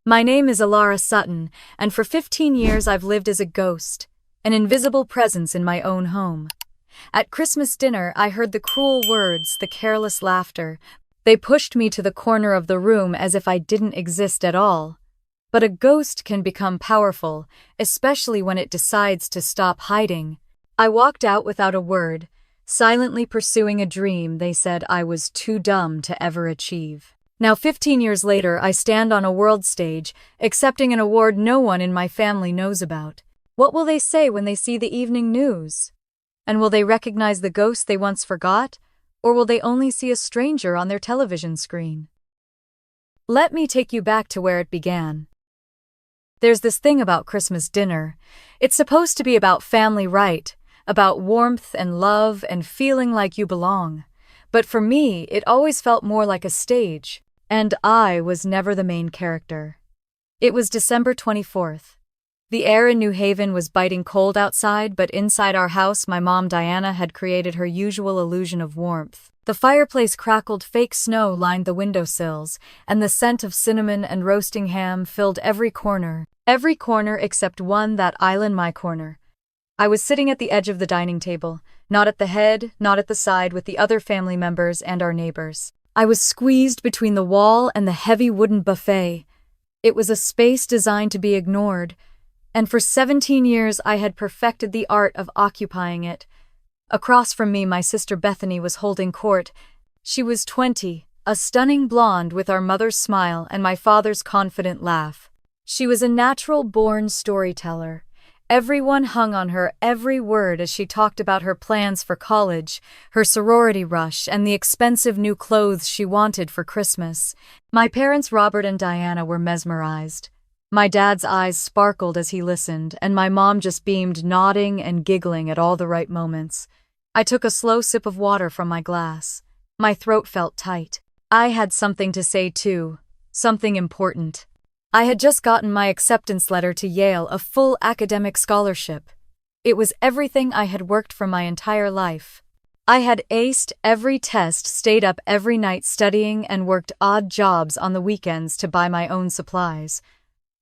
My name is Alara Sutton, and for 15 years I've lived as a ghost, an invisible presence in my own home. At Christmas dinner, I heard the cruel words, the careless laughter. They pushed me to the corner of the room as if I didn't exist at all. But a ghost can become powerful, especially when it decides to stop hiding. I walked out without a word, silently pursuing a dream they said I was too dumb to ever achieve. Now, 15 years later, I stand on a world stage, accepting an award no one in my family knows about. What will they say when they see the evening news? And will they recognize the ghost they once forgot? Or will they only see a stranger on their television screen? Let me take you back to where it began. There's this thing about Christmas dinner. It's supposed to be about family right, about warmth and love and feeling like you belong. But for me, it always felt more like a stage. And I was never the main character. It was December 24th. The air in New Haven was biting cold outside, but inside our house, my mom Diana had created her usual illusion of warmth. The fireplace crackled, fake snow lined the windowsills, and the scent of cinnamon and roasting ham filled every corner except one, that island, my corner. I was sitting at the edge of the dining table, not at the head, not at the side, with the other family members and our neighbors. I was squeezed between the wall and the heavy wooden buffet. It was a space designed to be ignored, and for 17 years I had perfected the art of occupying it. Across from me, my sister Bethany was holding court. She was 20, a stunning blonde with our mother's smile and my father's confident laugh. She was a natural-born storyteller. Everyone hung on her every word as she talked about her plans for college, her sorority rush, and the expensive new clothes she wanted for Christmas. My parents, Robert and Diana, were mesmerized. My dad's eyes sparkled as he listened, and my mom just beamed, nodding and giggling at all the right moments. I took a slow sip of water from my glass. My throat felt tight. I had something to say too, something important. I had just gotten my acceptance letter to Yale, a full academic scholarship. It was everything I had worked for my entire life. I had aced every test, stayed up every night studying, and worked odd jobs on the weekends to buy my own supplies.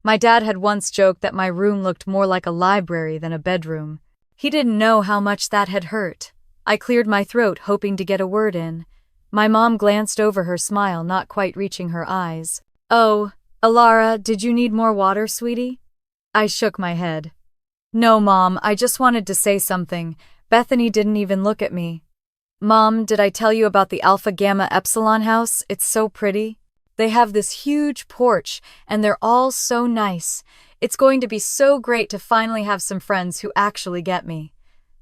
My dad had once joked that my room looked more like a library than a bedroom. He didn't know how much that had hurt. I cleared my throat, hoping to get a word in. My mom glanced over, her smile not quite reaching her eyes. "Oh, Alara, did you need more water, sweetie?" I shook my head. "No, Mom, I just wanted to say something." Bethany didn't even look at me. "Mom, did I tell you about the Alpha Gamma Epsilon house? It's so pretty. They have this huge porch, and they're all so nice. It's going to be so great to finally have some friends who actually get me."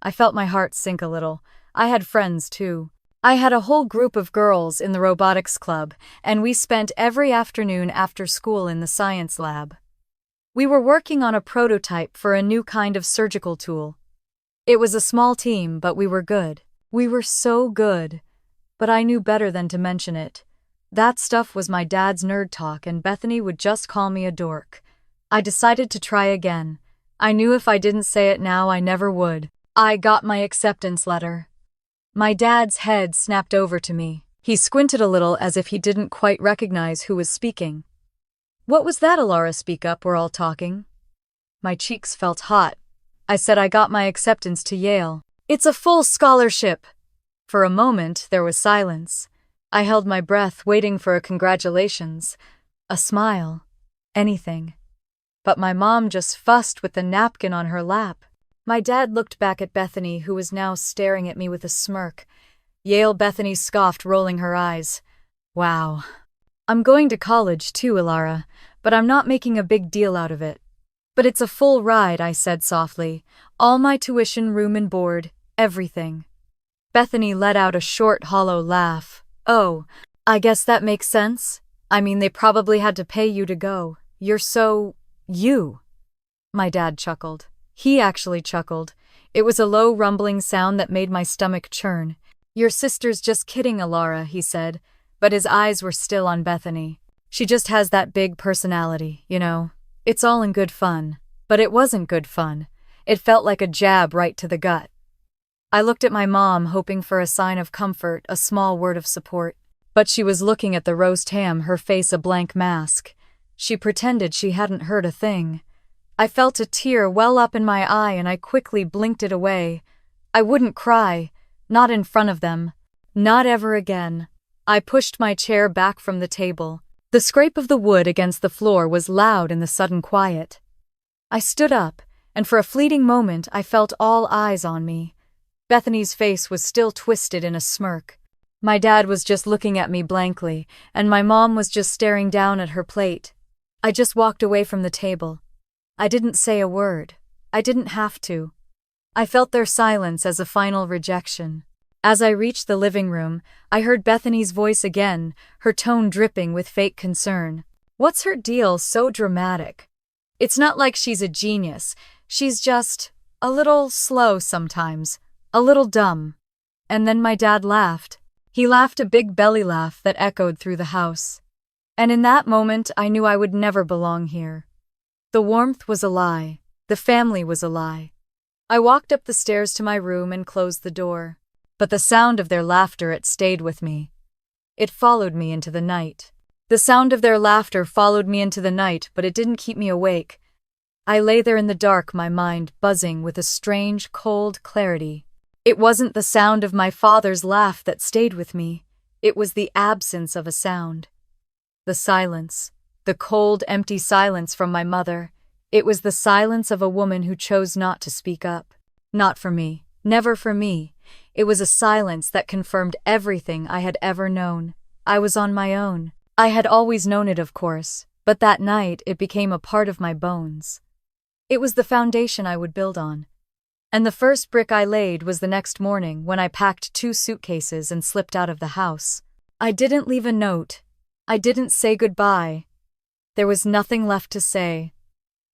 I felt my heart sink a little. I had friends, too. I had a whole group of girls in the robotics club, and we spent every afternoon after school in the science lab. We were working on a prototype for a new kind of surgical tool. It was a small team, but we were good. We were so good. But I knew better than to mention it. That stuff was my dad's nerd talk, and Bethany would just call me a dork. I decided to try again. I knew if I didn't say it now, I never would. I got my acceptance letter. My dad's head snapped over to me. He squinted a little as if he didn't quite recognize who was speaking. "What was that, Alara? Speak up, we're all talking." My cheeks felt hot. I said I got my acceptance to Yale. "It's a full scholarship." For a moment, there was silence. I held my breath, waiting for a congratulations, a smile, anything. But my mom just fussed with the napkin on her lap. My dad looked back at Bethany, who was now staring at me with a smirk. "Yale," Bethany scoffed, rolling her eyes. "Wow. I'm going to college too, Alara, but I'm not making a big deal out of it." "But it's a full ride," I said softly. "All my tuition, room and board, everything." Bethany let out a short, hollow laugh. "Oh, I guess that makes sense. I mean, they probably had to pay you to go. You're so... you." My dad chuckled. He actually chuckled. It was a low, rumbling sound that made my stomach churn. "Your sister's just kidding, Alara," he said, but his eyes were still on Bethany. "She just has that big personality, you know. It's all in good fun." But it wasn't good fun. It felt like a jab right to the gut. I looked at my mom, hoping for a sign of comfort, a small word of support. But she was looking at the roast ham, her face a blank mask. She pretended she hadn't heard a thing. I felt a tear well up in my eye and I quickly blinked it away. I wouldn't cry, not in front of them. Not ever again. I pushed my chair back from the table. The scrape of the wood against the floor was loud in the sudden quiet. I stood up, and for a fleeting moment I felt all eyes on me. Bethany's face was still twisted in a smirk. My dad was just looking at me blankly, and my mom was just staring down at her plate. I just walked away from the table. I didn't say a word. I didn't have to. I felt their silence as a final rejection. As I reached the living room, I heard Bethany's voice again, her tone dripping with fake concern. What's her deal so dramatic? It's not like she's a genius. She's just a little slow sometimes, a little dumb. And then my dad laughed. He laughed a big belly laugh that echoed through the house. And in that moment, I knew I would never belong here. The warmth was a lie. The family was a lie. I walked up the stairs to my room and closed the door. But the sound of their laughter, it stayed with me. It followed me into the night. The sound of their laughter followed me into the night, but it didn't keep me awake. I lay there in the dark, my mind buzzing with a strange, cold clarity. It wasn't the sound of my father's laugh that stayed with me. It was the absence of a sound. The silence. The cold, empty silence from my mother. It was the silence of a woman who chose not to speak up. Not for me. Never for me. It was a silence that confirmed everything I had ever known. I was on my own. I had always known it, of course, but that night it became a part of my bones. It was the foundation I would build on. And the first brick I laid was the next morning when I packed 2 suitcases and slipped out of the house. I didn't leave a note. I didn't say goodbye. There was nothing left to say.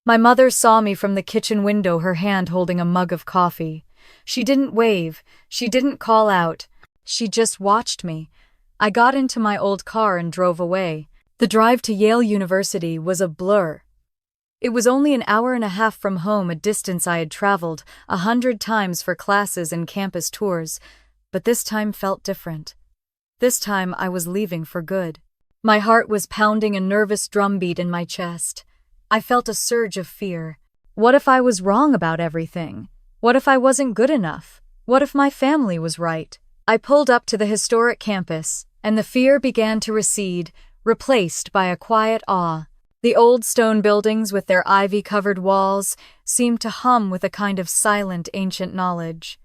My mother saw me from the kitchen window, her hand holding a mug of coffee. She didn't wave. She didn't call out. She just watched me. I got into my old car and drove away. The drive to Yale University was a blur. It was only an hour and a half from home, a distance I had traveled 100 times for classes and campus tours, but this time felt different. This time I was leaving for good. My heart was pounding a nervous drumbeat in my chest. I felt a surge of fear. What if I was wrong about everything? What if I wasn't good enough? What if my family was right? I pulled up to the historic campus, and the fear began to recede, replaced by a quiet awe. The old stone buildings with their ivy-covered walls seemed to hum with a kind of silent, ancient knowledge.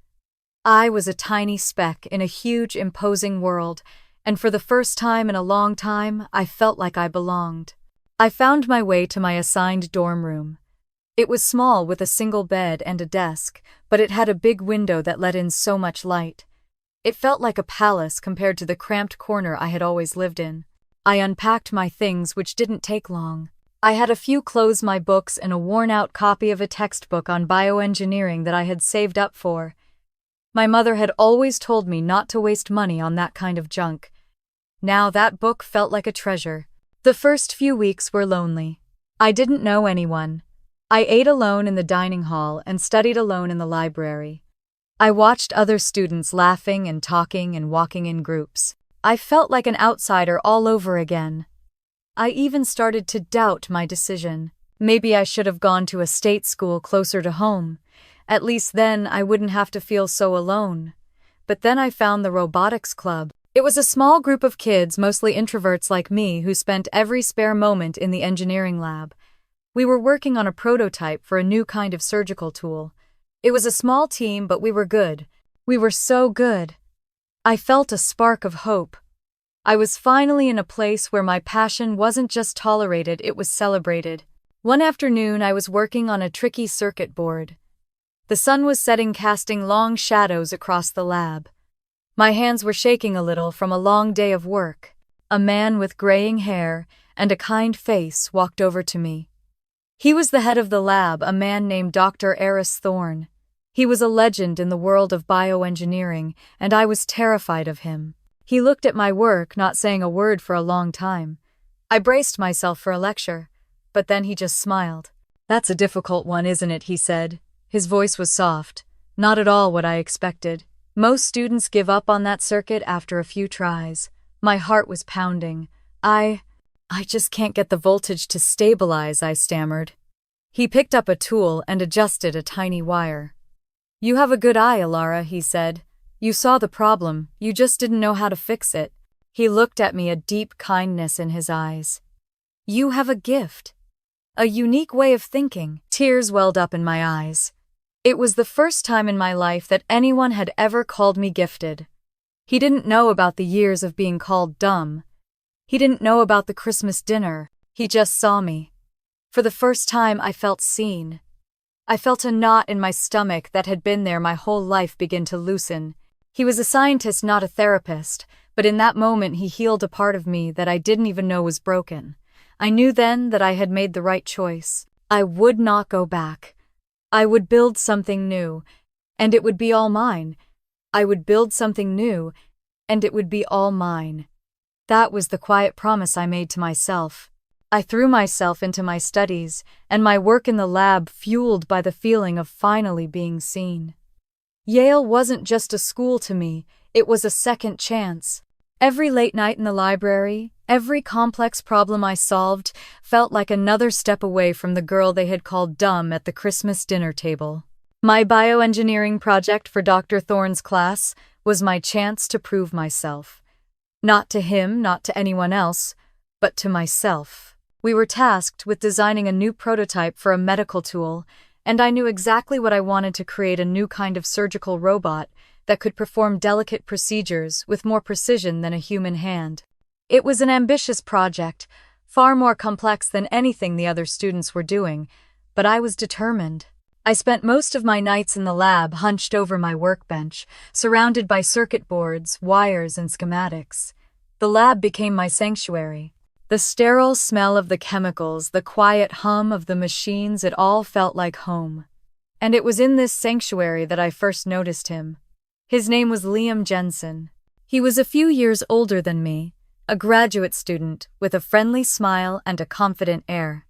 I was a tiny speck in a huge, imposing world, and for the first time in a long time, I felt like I belonged. I found my way to my assigned dorm room. It was small with a single bed and a desk, but it had a big window that let in so much light. It felt like a palace compared to the cramped corner I had always lived in. I unpacked my things, which didn't take long. I had a few clothes, my books, and a worn-out copy of a textbook on bioengineering that I had saved up for. My mother had always told me not to waste money on that kind of junk. Now that book felt like a treasure. The first few weeks were lonely. I didn't know anyone. I ate alone in the dining hall and studied alone in the library. I watched other students laughing and talking and walking in groups. I felt like an outsider all over again. I even started to doubt my decision. Maybe I should have gone to a state school closer to home. At least then I wouldn't have to feel so alone. But then I found the robotics club. It was a small group of kids, mostly introverts like me, who spent every spare moment in the engineering lab. We were working on a prototype for a new kind of surgical tool. It was a small team, but we were good. We were so good. I felt a spark of hope. I was finally in a place where my passion wasn't just tolerated, it was celebrated. One afternoon, I was working on a tricky circuit board. The sun was setting, casting long shadows across the lab. My hands were shaking a little from a long day of work. A man with graying hair and a kind face walked over to me. He was the head of the lab, a man named Dr. Eris Thorne. He was a legend in the world of bioengineering, and I was terrified of him. He looked at my work, not saying a word for a long time. I braced myself for a lecture, but then he just smiled. "That's a difficult one, isn't it?" he said. His voice was soft, not at all what I expected. Most students give up on that circuit after a few tries. My heart was pounding. I I just can't get the voltage to stabilize, I stammered. He picked up a tool and adjusted a tiny wire. You have a good eye, Alara, he said. You saw the problem, you just didn't know how to fix it. He looked at me, a deep kindness in his eyes. You have a gift. A unique way of thinking. Tears welled up in my eyes. It was the first time in my life that anyone had ever called me gifted. He didn't know about the years of being called dumb. He didn't know about the Christmas dinner. He just saw me. For the first time, I felt seen. I felt a knot in my stomach that had been there my whole life begin to loosen. He was a scientist, not a therapist, but in that moment he healed a part of me that I didn't even know was broken. I knew then that I had made the right choice. I would not go back. I would build something new, and it would be all mine. I would build something new, and it would be all mine. That was the quiet promise I made to myself. I threw myself into my studies, and my work in the lab fueled by the feeling of finally being seen. Yale wasn't just a school to me, it was a second chance. Every late night in the library, every complex problem I solved, felt like another step away from the girl they had called dumb at the Christmas dinner table. My bioengineering project for Dr. Thorne's class was my chance to prove myself. Not to him, not to anyone else, but to myself. We were tasked with designing a new prototype for a medical tool, and I knew exactly what I wanted: to create a new kind of surgical robot that could perform delicate procedures with more precision than a human hand. It was an ambitious project, far more complex than anything the other students were doing, but I was determined. I spent most of my nights in the lab hunched over my workbench, surrounded by circuit boards, wires, and schematics. The lab became my sanctuary. The sterile smell of the chemicals, the quiet hum of the machines, it all felt like home. And it was in this sanctuary that I first noticed him. His name was Liam Jensen. He was a few years older than me, a graduate student with a friendly smile and a confident air.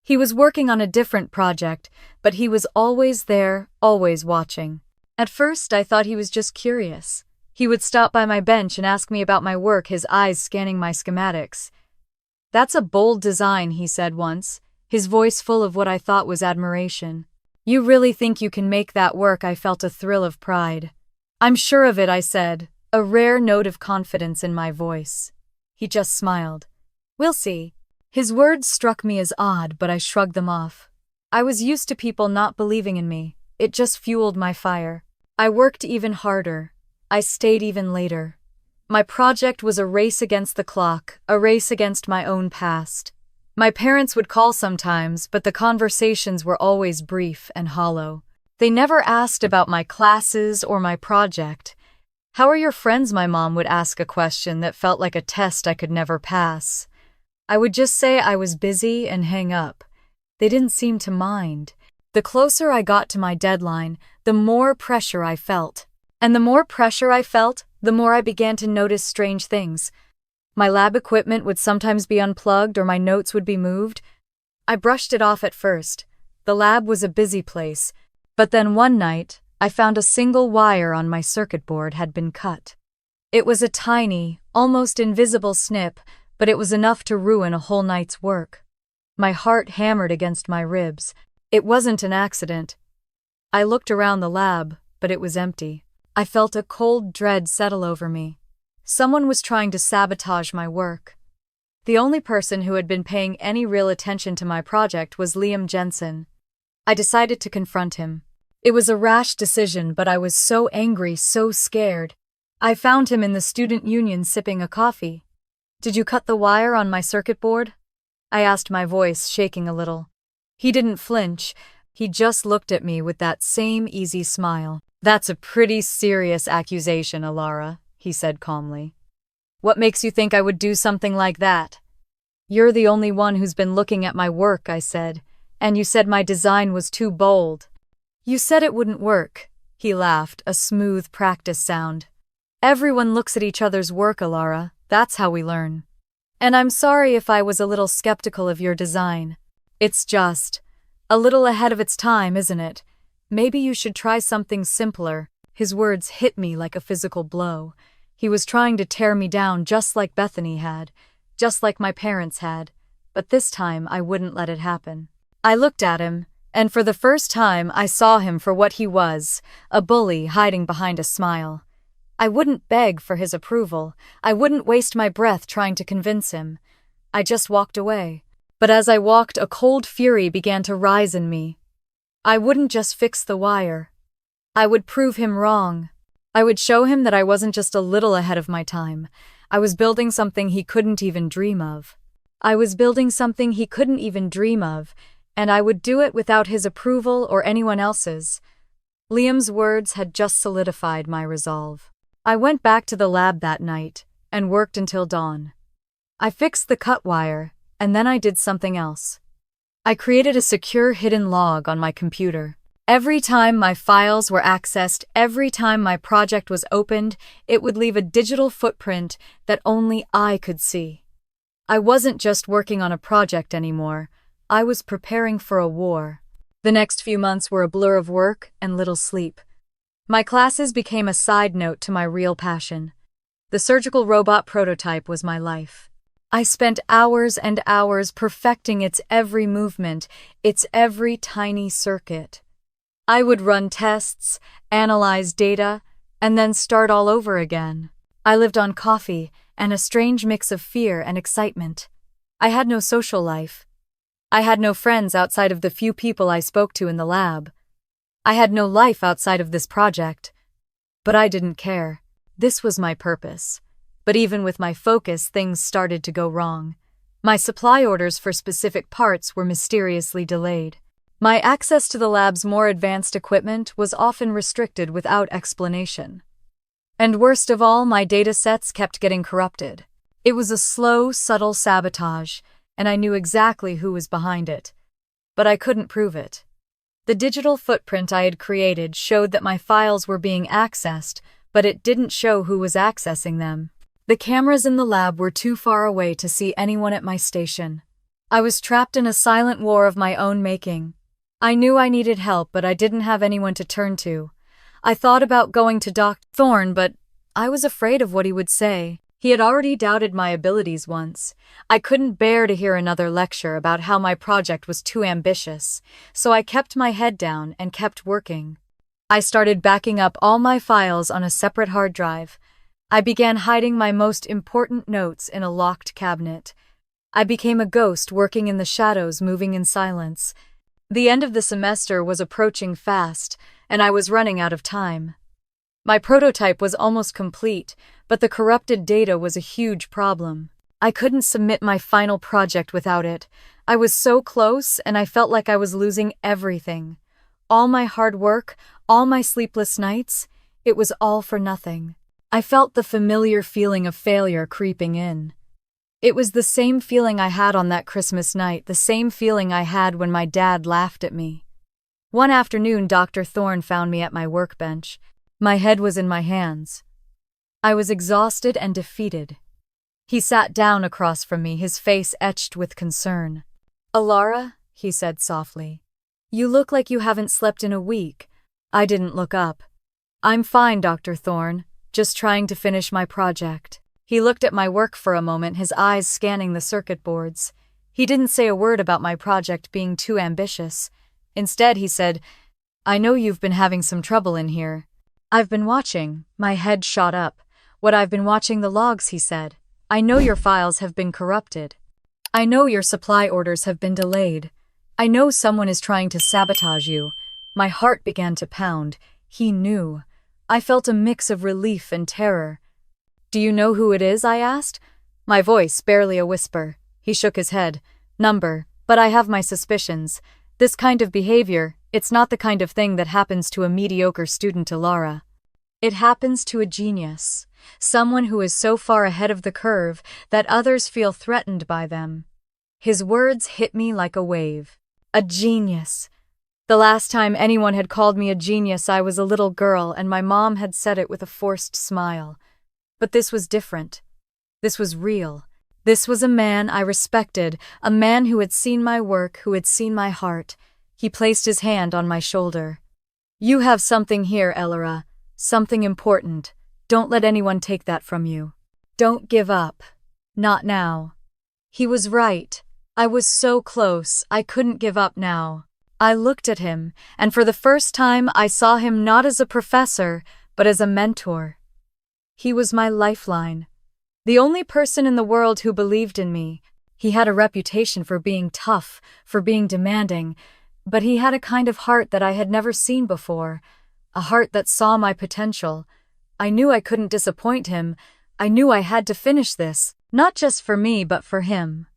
He was working on a different project, but he was always there, always watching. At first, I thought he was just curious. He would stop by my bench and ask me about my work, his eyes scanning my schematics. That's a bold design, he said once, his voice full of what I thought was admiration. You really think you can make that work? I felt a thrill of pride. I'm sure of it, I said, a rare note of confidence in my voice. He just smiled. We'll see. His words struck me as odd, but I shrugged them off. I was used to people not believing in me. It just fueled my fire. I worked even harder. I stayed even later. My project was a race against the clock, a race against my own past. My parents would call sometimes, but the conversations were always brief and hollow. They never asked about my classes or my project. How are your friends? My mom would ask, a question that felt like a test I could never pass. I would just say I was busy and hang up. They didn't seem to mind. The closer I got to my deadline, the more pressure I felt. And the more pressure I felt, the more I began to notice strange things. My lab equipment would sometimes be unplugged or my notes would be moved. I brushed it off at first. The lab was a busy place. But then one night, I found a single wire on my circuit board had been cut. It was a tiny, almost invisible snip, but it was enough to ruin a whole night's work. My heart hammered against my ribs. It wasn't an accident. I looked around the lab, but it was empty. I felt a cold dread settle over me. Someone was trying to sabotage my work. The only person who had been paying any real attention to my project was Liam Jensen. I decided to confront him. It was a rash decision, but I was so angry, so scared. I found him in the student union sipping a coffee. Did you cut the wire on my circuit board? I asked, my voice shaking a little. He didn't flinch. He just looked at me with that same easy smile. That's a pretty serious accusation, Alara, he said calmly. What makes you think I would do something like that? You're the only one who's been looking at my work, I said, and you said my design was too bold. You said it wouldn't work, he laughed, a smooth practice sound. Everyone looks at each other's work, Alara, that's how we learn. And I'm sorry if I was a little skeptical of your design. It's just a little ahead of its time, isn't it? Maybe you should try something simpler. His words hit me like a physical blow. He was trying to tear me down just like Bethany had. just like my parents had, but this time I wouldn't let it happen. I looked at him, and for the first time I saw him for what he was, a bully hiding behind a smile. I wouldn't beg for his approval. I wouldn't waste my breath trying to convince him. I just walked away. But as I walked, a cold fury began to rise in me. I wouldn't just fix the wire. I would prove him wrong. I would show him that I wasn't just a little ahead of my time. I was building something he couldn't even dream of. I was building something he couldn't even dream of, and I would do it without his approval or anyone else's. Liam's words had just solidified my resolve. I went back to the lab that night and worked until dawn. I fixed the cut wire, and then I did something else. I created a secure hidden log on my computer. Every time my files were accessed, every time my project was opened, it would leave a digital footprint that only I could see. I wasn't just working on a project anymore. I was preparing for a war. The next few months were a blur of work and little sleep. My classes became a side note to my real passion. The surgical robot prototype was my life. I spent hours and hours perfecting its every movement, its every tiny circuit. I would run tests, analyze data, and then start all over again. I lived on coffee and a strange mix of fear and excitement. I had no social life. I had no friends outside of the few people I spoke to in the lab. I had no life outside of this project. But I didn't care. This was my purpose. But even with my focus, things started to go wrong. My supply orders for specific parts were mysteriously delayed. My access to the lab's more advanced equipment was often restricted without explanation. And worst of all, my data sets kept getting corrupted. It was a slow, subtle sabotage, and I knew exactly who was behind it. But I couldn't prove it. The digital footprint I had created showed that my files were being accessed, but it didn't show who was accessing them. The cameras in the lab were too far away to see anyone at my station. I was trapped in a silent war of my own making. I knew I needed help, but I didn't have anyone to turn to. I thought about going to Dr. Thorne, but I was afraid of what he would say. He had already doubted my abilities once. I couldn't bear to hear another lecture about how my project was too ambitious, so I kept my head down and kept working. I started backing up all my files on a separate hard drive. I began hiding my most important notes in a locked cabinet. I became a ghost working in the shadows, moving in silence. The end of the semester was approaching fast, and I was running out of time. My prototype was almost complete, but the corrupted data was a huge problem. I couldn't submit my final project without it. I was so close, and I felt like I was losing everything. All my hard work, all my sleepless nights, it was all for nothing. I felt the familiar feeling of failure creeping in. It was the same feeling I had on that Christmas night, the same feeling I had when my dad laughed at me. One afternoon, Dr. Thorne found me at my workbench. My head was in my hands. I was exhausted and defeated. He sat down across from me, his face etched with concern. "Alara," he said softly, "you look like you haven't slept in a week." I didn't look up. "I'm fine, Dr. Thorne. Just trying to finish my project." He looked at my work for a moment, his eyes scanning the circuit boards. He didn't say a word about my project being too ambitious. Instead, he said, "I know you've been having some trouble in here." "I've been watching." My head shot up. "What, I've been watching the logs," he said. "I know your files have been corrupted. I know your supply orders have been delayed. I know someone is trying to sabotage you." My heart began to pound. He knew. I felt a mix of relief and terror. "Do you know who it is?" I asked. My voice barely a whisper. He shook his head. "Number, but I have my suspicions. This kind of behavior, it's not the kind of thing that happens to a mediocre student, Alara. It happens to a genius, someone who is so far ahead of the curve that others feel threatened by them." His words hit me like a wave. A genius. The last time anyone had called me a genius, I was a little girl, and my mom had said it with a forced smile. But this was different. This was real. This was a man I respected, a man who had seen my work, who had seen my heart. He placed his hand on my shoulder. "You have something here, Alara. Something important. Don't let anyone take that from you. Don't give up. Not now." He was right. I was so close, I couldn't give up now. I looked at him, and for the first time I saw him not as a professor, but as a mentor. He was my lifeline. The only person in the world who believed in me. He had a reputation for being tough, for being demanding, but he had a kind of heart that I had never seen before, a heart that saw my potential. I knew I couldn't disappoint him. I knew I had to finish this, not just for me but for him.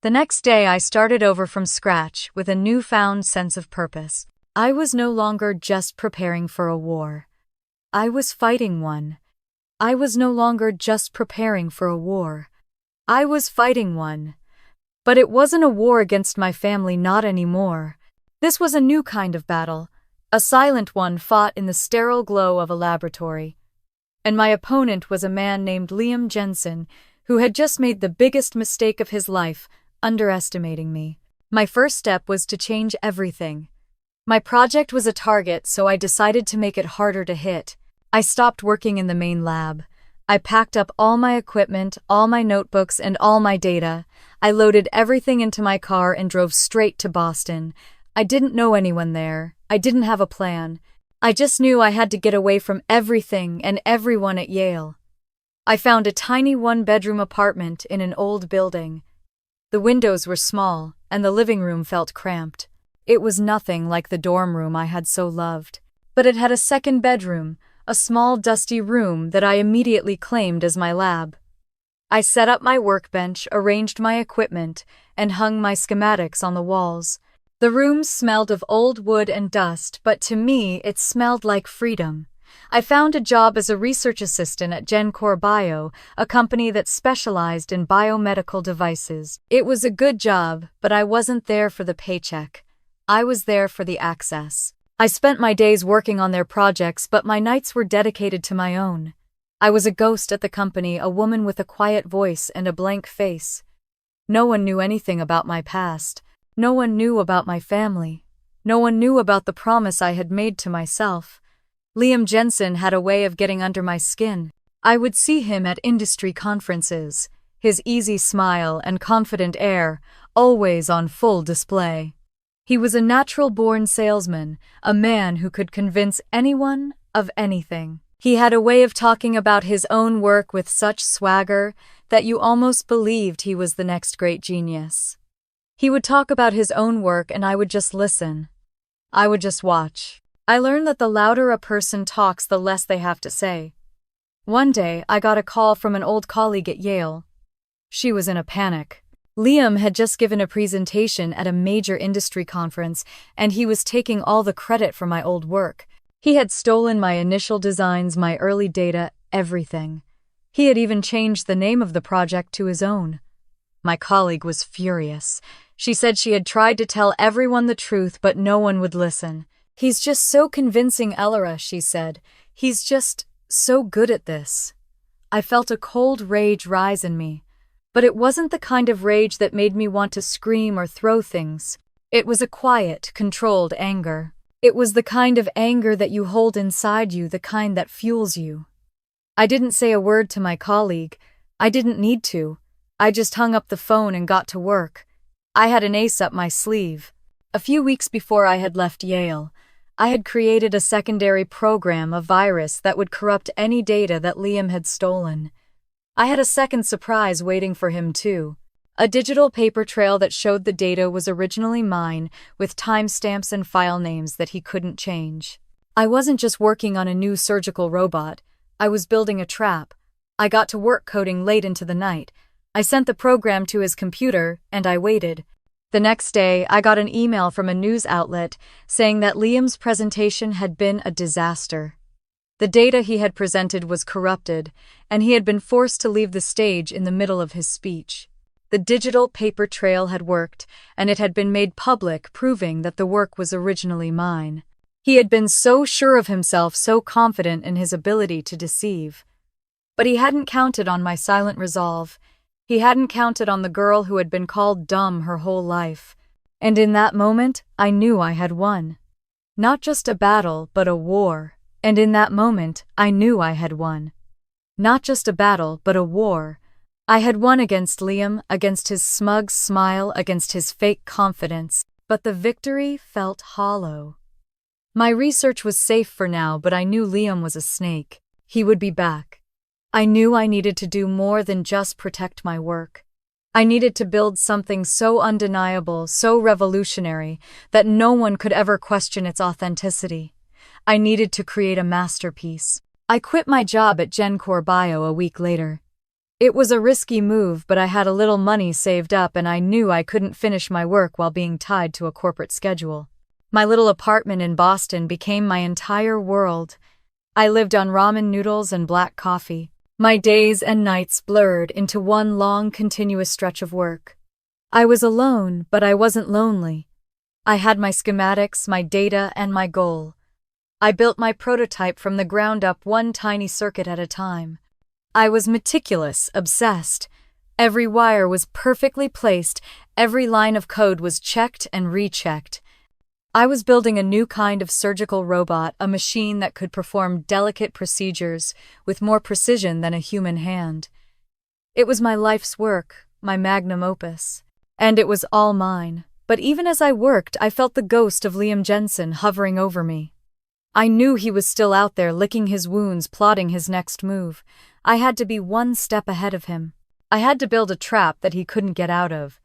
The next day I started over from scratch with a newfound sense of purpose. I was no longer just preparing for a war. I was fighting one. I was no longer just preparing for a war. I was fighting one. But it wasn't a war against my family, not anymore. This was a new kind of battle, a silent one fought in the sterile glow of a laboratory. And my opponent was a man named Liam Jensen, who had just made the biggest mistake of his life, underestimating me. My first step was to change everything. My project was a target, so I decided to make it harder to hit. I stopped working in the main lab. I packed up all my equipment, all my notebooks, and all my data. I loaded everything into my car and drove straight to Boston. I didn't know anyone there. I didn't have a plan. I just knew I had to get away from everything and everyone at Yale. I found a tiny one-bedroom apartment in an old building. The windows were small, and the living room felt cramped. It was nothing like the dorm room I had so loved. But it had a second bedroom, a small dusty room that I immediately claimed as my lab. I set up my workbench, arranged my equipment, and hung my schematics on the walls. The room smelled of old wood and dust, but to me it smelled like freedom. I found a job as a research assistant at GenCore Bio, a company that specialized in biomedical devices. It was a good job, but I wasn't there for the paycheck. I was there for the access. I spent my days working on their projects, but my nights were dedicated to my own. I was a ghost at the company, a woman with a quiet voice and a blank face. No one knew anything about my past. No one knew about my family. No one knew about the promise I had made to myself. Liam Jensen had a way of getting under my skin. I would see him at industry conferences, his easy smile and confident air, always on full display. He was a natural-born salesman, a man who could convince anyone of anything. He had a way of talking about his own work with such swagger that you almost believed he was the next great genius. He would talk about his own work and I would just listen. I would just watch. I learned that the louder a person talks, the less they have to say. One day, I got a call from an old colleague at Yale. She was in a panic. Liam had just given a presentation at a major industry conference, and he was taking all the credit for my old work. He had stolen my initial designs, my early data, everything. He had even changed the name of the project to his own. My colleague was furious. She said she had tried to tell everyone the truth, but no one would listen. "He's just so convincing, Elora," she said. "He's just so good at this." I felt a cold rage rise in me. But it wasn't the kind of rage that made me want to scream or throw things. It was a quiet, controlled anger. It was the kind of anger that you hold inside you, the kind that fuels you. I didn't say a word to my colleague. I didn't need to. I just hung up the phone and got to work. I had an ace up my sleeve. A few weeks before I had left Yale, I had created a secondary program, a virus that would corrupt any data that Liam had stolen. I had a second surprise waiting for him too. A digital paper trail that showed the data was originally mine, with timestamps and file names that he couldn't change. I wasn't just working on a new surgical robot. I was building a trap. I got to work coding late into the night. I sent the program to his computer, and I waited. The next day, I got an email from a news outlet saying that Liam's presentation had been a disaster. The data he had presented was corrupted, and he had been forced to leave the stage in the middle of his speech. The digital paper trail had worked, and it had been made public, proving that the work was originally mine. He had been so sure of himself, so confident in his ability to deceive. But he hadn't counted on my silent resolve. He hadn't counted on the girl who had been called dumb her whole life. And in that moment, I knew I had won. Not just a battle, but a war. And in that moment, I knew I had won. Not just a battle, but a war. I had won against Liam, against his smug smile, against his fake confidence, but the victory felt hollow. My research was safe for now, but I knew Liam was a snake. He would be back. I knew I needed to do more than just protect my work. I needed to build something so undeniable, so revolutionary, that no one could ever question its authenticity. I needed to create a masterpiece. I quit my job at GenCore Bio a week later. It was a risky move, but I had a little money saved up and I knew I couldn't finish my work while being tied to a corporate schedule. My little apartment in Boston became my entire world. I lived on ramen noodles and black coffee. My days and nights blurred into one long, continuous stretch of work. I was alone, but I wasn't lonely. I had my schematics, my data, and my goal. I built my prototype from the ground up, one tiny circuit at a time. I was meticulous, obsessed. Every wire was perfectly placed, every line of code was checked and rechecked. I was building a new kind of surgical robot, a machine that could perform delicate procedures with more precision than a human hand. It was my life's work, my magnum opus. And it was all mine. But even as I worked, I felt the ghost of Liam Jensen hovering over me. I knew he was still out there, licking his wounds, plotting his next move. I had to be one step ahead of him. I had to build a trap that he couldn't get out of.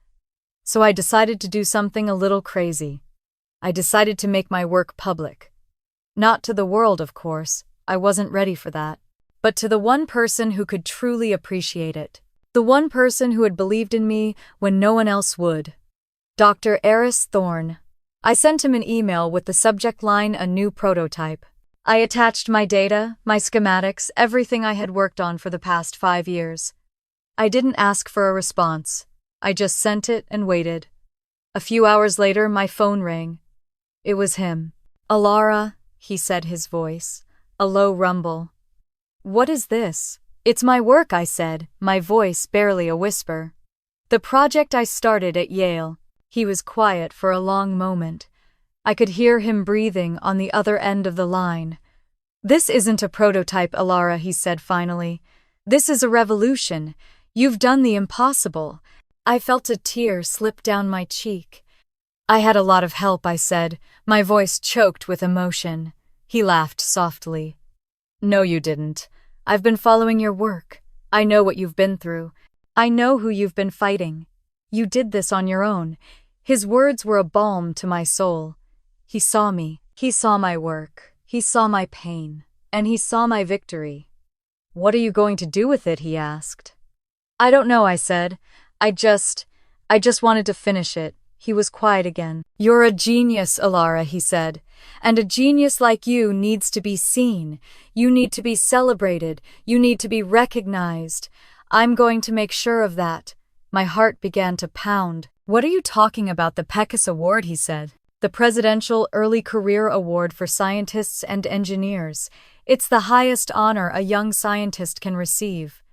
So I decided to do something a little crazy. I decided to make my work public. Not to the world, of course. I wasn't ready for that. But to the one person who could truly appreciate it. The one person who had believed in me when no one else would. Dr. Eris Thorne. I sent him an email with the subject line, "A new prototype." I attached my data, my schematics, everything I had worked on for the past 5 years. I didn't ask for a response. I just sent it and waited. A few hours later, my phone rang. It was him. "Alara," he said, his voice, a low rumble. "What is this?" "It's my work," I said, my voice barely a whisper. "The project I started at Yale." He was quiet for a long moment. I could hear him breathing on the other end of the line. "This isn't a prototype, Alara," he said finally. "This is a revolution. You've done the impossible." I felt a tear slip down my cheek. "I had a lot of help," I said, my voice choked with emotion. He laughed softly. "No, you didn't. I've been following your work. I know what you've been through. I know who you've been fighting. You did this on your own." His words were a balm to my soul. He saw me. He saw my work. He saw my pain. And he saw my victory. "What are you going to do with it?" he asked. "I don't know," I said. I just wanted to finish it." He was quiet again. "You're a genius, Alara," he said. "And a genius like you needs to be seen. You need to be celebrated. You need to be recognized. I'm going to make sure of that." My heart began to pound. "What are you talking about?" "The PECASE Award," he said. "The Presidential Early Career Award for Scientists and Engineers. It's the highest honor a young scientist can receive.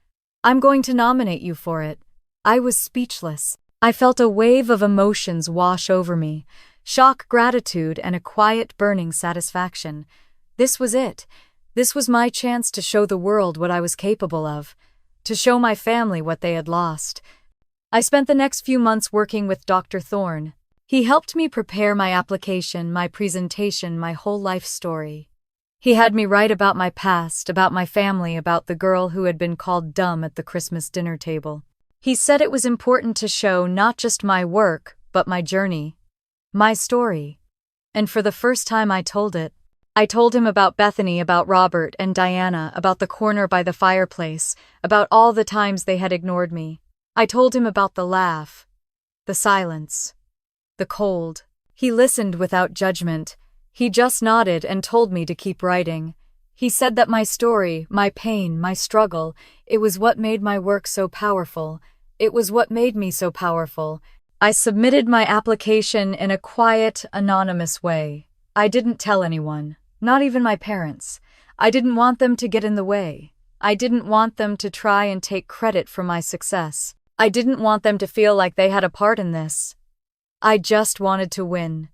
I'm going to nominate you for it." I was speechless. I felt a wave of emotions wash over me. Shock, gratitude, and a quiet, burning satisfaction. This was it. This was my chance to show the world what I was capable of. To show my family what they had lost. I spent the next few months working with Dr. Thorne. He helped me prepare my application, my presentation, my whole life story. He had me write about my past, about my family, about the girl who had been called dumb at the Christmas dinner table. He said it was important to show not just my work, but my journey. My story. And for the first time I told it. I told him about Bethany, about Robert and Diana, about the corner by the fireplace, about all the times they had ignored me. I told him about the laugh, the silence, the cold. He listened without judgment. He just nodded and told me to keep writing. He said that my story, my pain, my struggle, it was what made my work so powerful. It was what made me so powerful. I submitted my application in a quiet, anonymous way. I didn't tell anyone, not even my parents. I didn't want them to get in the way. I didn't want them to try and take credit for my success. I didn't want them to feel like they had a part in this. I just wanted to win.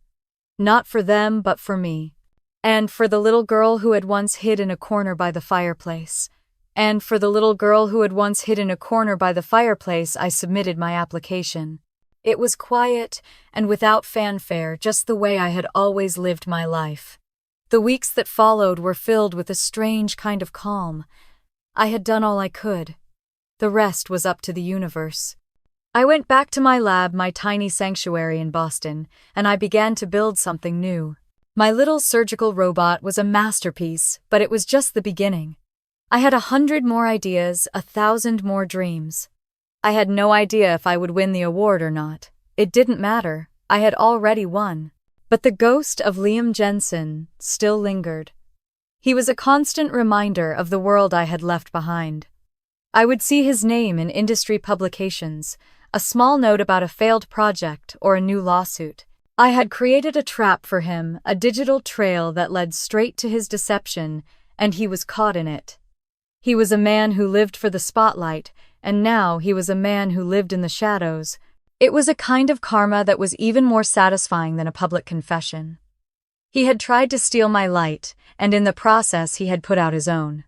Not for them, but for me. And for the little girl who had once hid in a corner by the fireplace. And for the little girl who had once hid in a corner by the fireplace, I submitted my application. It was quiet and without fanfare, just the way I had always lived my life. The weeks that followed were filled with a strange kind of calm. I had done all I could. The rest was up to the universe. I went back to my lab, my tiny sanctuary in Boston, and I began to build something new. My little surgical robot was a masterpiece, but it was just the beginning. I had 100 more ideas, 1,000 more dreams. I had no idea if I would win the award or not. It didn't matter. I had already won. But the ghost of Liam Jensen still lingered. He was a constant reminder of the world I had left behind. I would see his name in industry publications, a small note about a failed project or a new lawsuit. I had created a trap for him, a digital trail that led straight to his deception, and he was caught in it. He was a man who lived for the spotlight, and now he was a man who lived in the shadows. It was a kind of karma that was even more satisfying than a public confession. He had tried to steal my light, and in the process he had put out his own.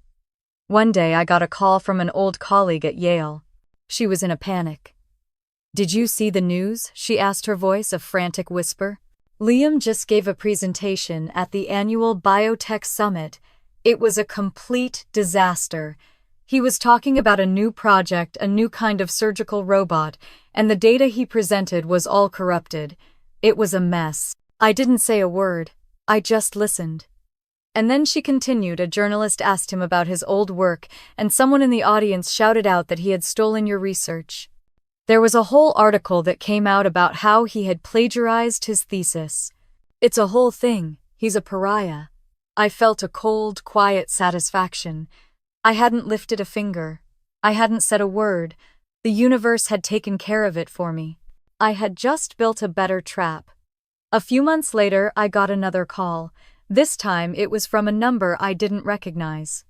One day I got a call from an old colleague at Yale. She was in a panic. "Did you see the news?" she asked, her voice a frantic whisper. "Liam just gave a presentation at the annual Biotech Summit. It was a complete disaster. He was talking about a new project, a new kind of surgical robot, and the data he presented was all corrupted. It was a mess. I didn't say a word. I just listened." And then she continued. "A journalist asked him about his old work, and someone in the audience shouted out that he had stolen your research. There was a whole article that came out about how he had plagiarized his thesis. It's a whole thing. He's a pariah." I felt a cold, quiet satisfaction. I hadn't lifted a finger. I hadn't said a word. The universe had taken care of it for me. I had just built a better trap. A few months later, I got another call. This time, it was from a number I didn't recognize.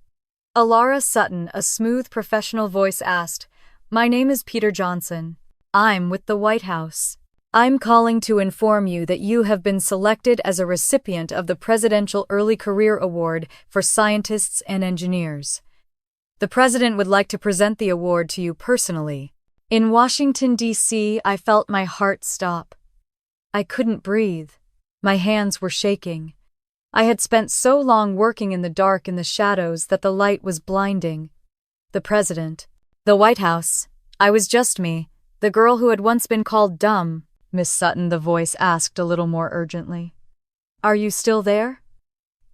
Alara Sutton, a smooth professional voice asked, "My name is Peter Johnson. I'm with the White House. I'm calling to inform you that you have been selected as a recipient of the Presidential Early Career Award for Scientists and Engineers. The President would like to present the award to you personally." In Washington, D.C., I felt my heart stop. I couldn't breathe. My hands were shaking. I had spent so long working in the dark, in the shadows, that the light was blinding. The President. The White House. I was just me, the girl who had once been called dumb. "Miss Sutton," the voice asked a little more urgently. "Are you still there?"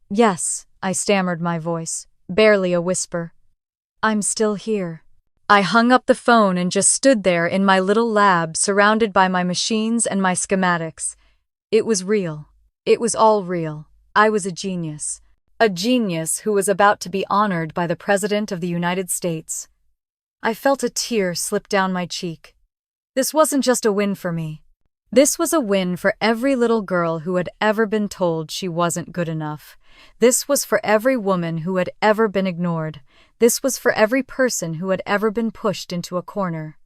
"Yes," I stammered, my voice barely a whisper. "I'm still here." I hung up the phone and just stood there in my little lab, surrounded by my machines and my schematics. It was real. It was all real. I was a genius. A genius who was about to be honored by the President of the United States. I felt a tear slip down my cheek. This wasn't just a win for me. This was a win for every little girl who had ever been told she wasn't good enough. This was for every woman who had ever been ignored. This was for every person who had ever been pushed into a corner.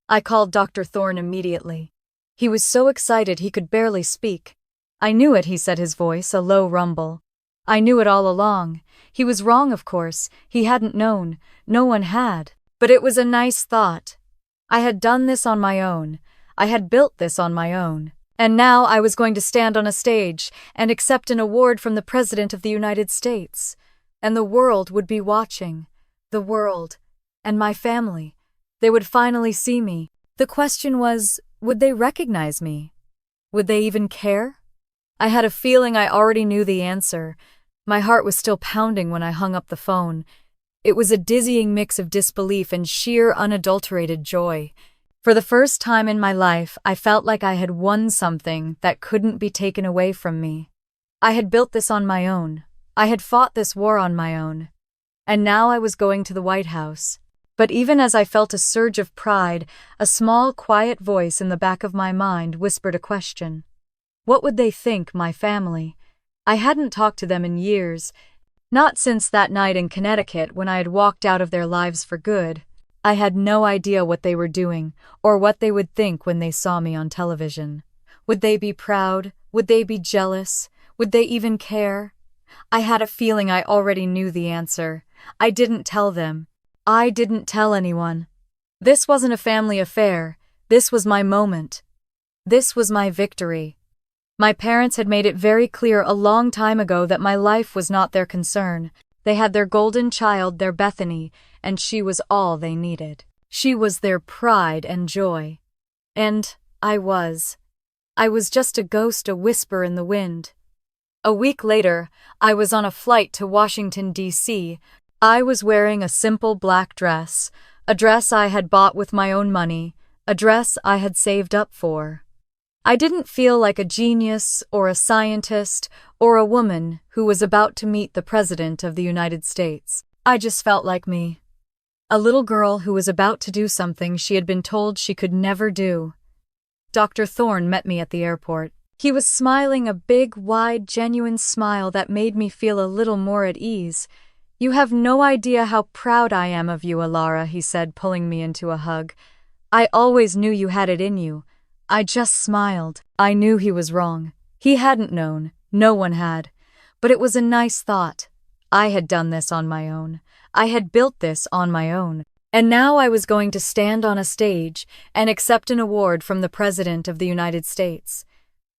I called Dr. Thorne immediately. He was so excited he could barely speak. "I knew it," he said, his voice a low rumble. "I knew it all along. He was wrong, of course. He hadn't known. No one had. But it was a nice thought. I had done this on my own. I had built this on my own. And now I was going to stand on a stage and accept an award from the President of the United States. And the world would be watching. The world. And my family. They would finally see me. The question was, would they recognize me? Would they even care? I had a feeling I already knew the answer. My heart was still pounding when I hung up the phone. It was a dizzying mix of disbelief and sheer unadulterated joy. For the first time in my life, I felt like I had won something that couldn't be taken away from me. I had built this on my own. I had fought this war on my own. And now I was going to the White House. But even as I felt a surge of pride, a small, quiet voice in the back of my mind whispered a question. What would they think, my family? I hadn't talked to them in years. Not since that night in Connecticut when I had walked out of their lives for good. I had no idea what they were doing, or what they would think when they saw me on television. Would they be proud? Would they be jealous? Would they even care? I had a feeling I already knew the answer. I didn't tell them. I didn't tell anyone. This wasn't a family affair. This was my moment. This was my victory. My parents had made it very clear a long time ago that my life was not their concern. They had their golden child, their Bethany, and she was all they needed. She was their pride and joy. And I was just a ghost, a whisper in the wind. A week later, I was on a flight to Washington, D.C. I was wearing a simple black dress, a dress I had bought with my own money, a dress I had saved up for. I didn't feel like a genius or a scientist or a woman who was about to meet the President of the United States. I just felt like me. A little girl who was about to do something she had been told she could never do. Dr. Thorne met me at the airport. He was smiling a big, wide, genuine smile that made me feel a little more at ease. "You have no idea how proud I am of you, Alara," he said, pulling me into a hug. "I always knew you had it in you." I just smiled. I knew he was wrong. He hadn't known. No one had. But it was a nice thought. I had done this on my own. I had built this on my own. And now I was going to stand on a stage and accept an award from the President of the United States.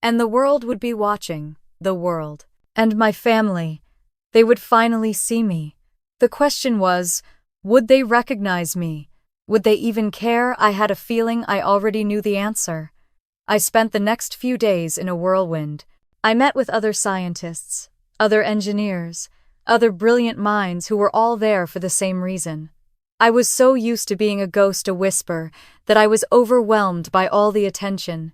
And the world would be watching. The world. And my family. They would finally see me. The question was, would they recognize me? Would they even care? I had a feeling I already knew the answer. I spent the next few days in a whirlwind. I met with other scientists, other engineers, other brilliant minds who were all there for the same reason. I was so used to being a ghost, a whisper, that I was overwhelmed by all the attention.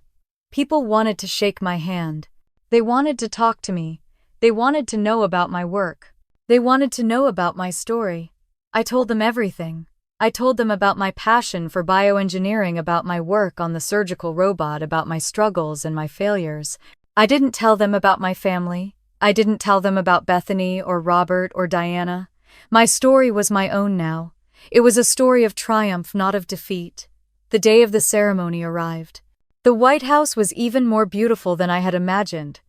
People wanted to shake my hand. They wanted to talk to me. They wanted to know about my work. They wanted to know about my story. I told them everything. I told them about my passion for bioengineering, about my work on the surgical robot, about my struggles and my failures. I didn't tell them about my family. I didn't tell them about Bethany or Robert or Diana. My story was my own now. It was a story of triumph, not of defeat. The day of the ceremony arrived. The White House was even more beautiful than I had imagined.